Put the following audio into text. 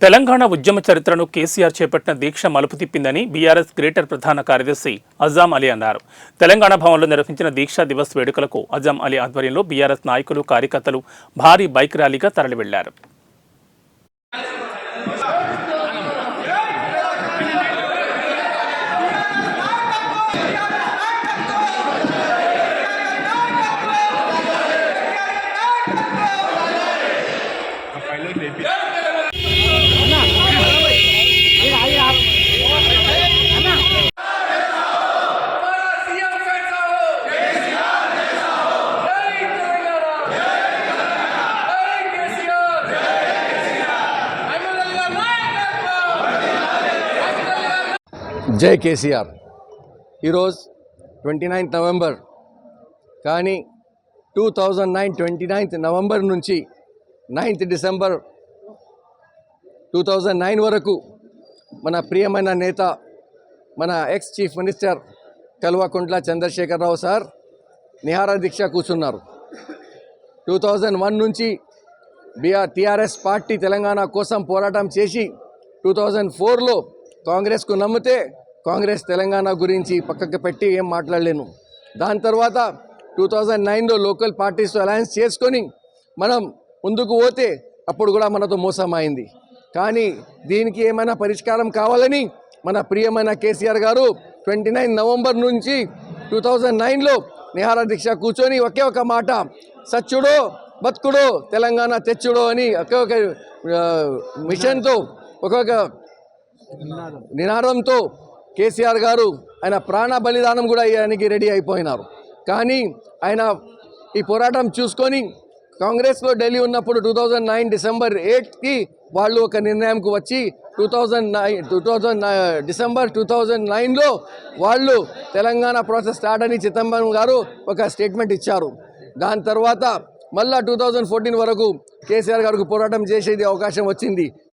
తెలంగాణ ఉద్యమ చరిత్రను కేసీఆర్ చేపట్టిన దీక్ష మలుపు తిప్పిందని బీఆర్ఎస్ గ్రేటర్ ప్రధాన కార్యదర్శి అజాం అలీ అన్నారు. తెలంగాణ భవన్లో నిర్వహించిన దీక్షా దివస్ వేడుకలకు అజాం అలీ ఆధ్వర్యంలో బీఆర్ఎస్ నాయకులు కార్యకర్తలు భారీ బైక్ ర్యాలీగా తరలి వెళ్లారు. జై కేసీఆర్. ఈరోజు 29 నవంబర్, కానీ 2009 29 నవంబర్ నుంచి 9 డిసెంబర్ 2009 వరకు మన ప్రియమైన నేత, మన ex chief minister Kalvakuntla Chandrashekar Rao sir నిహార దీక్ష కూర్చున్నారు. 2001 నుంచి టీఆర్ఎస్ పార్టీ తెలంగాణ కోసం పోరాటం చేసి 2004లో కాంగ్రెస్కు నమ్మితే కాంగ్రెస్ తెలంగాణ గురించి పక్కకు పెట్టి ఏం మాట్లాడలేను. దాని తర్వాత 2009లో లోకల్ పార్టీస్తో అలయన్స్ చేసుకొని మనం ముందుకు పోతే అప్పుడు కూడా మనతో మోసం అయింది. కానీ దీనికి ఏమైనా పరిష్కారం కావాలని మన ప్రియమైన కేసీఆర్ గారు 29 నవంబర్ నుంచి 2009లో నిహార దీక్ష కూర్చొని ఒకే ఒక మాట, సచ్చుడో బతుకుడో తెలంగాణ తెచ్చుడో అని ఒకే ఒక మిషన్తో, ఒక్కొక్క నినాదంతో కేసీఆర్ గారు ఆయన ప్రాణ బలిదానం కూడా ఇవ్వడానికి రెడీ అయిపోయినారు. కానీ ఆయన ఈ పోరాటం చూసుకొని కాంగ్రెస్లో ఢిల్లీ ఉన్నప్పుడు 2009 డిసెంబర్ 8కి వాళ్ళు ఒక నిర్ణయంకు వచ్చి 2009 డిసెంబర్ 2009లో వాళ్ళు తెలంగాణ ప్రాసెస్ స్టార్ట్ అని చిదంబరం గారు ఒక స్టేట్మెంట్ ఇచ్చారు. దాని తర్వాత మళ్ళా 2014 వరకు కేసీఆర్ గారికి పోరాటం చేసేది అవకాశం వచ్చింది.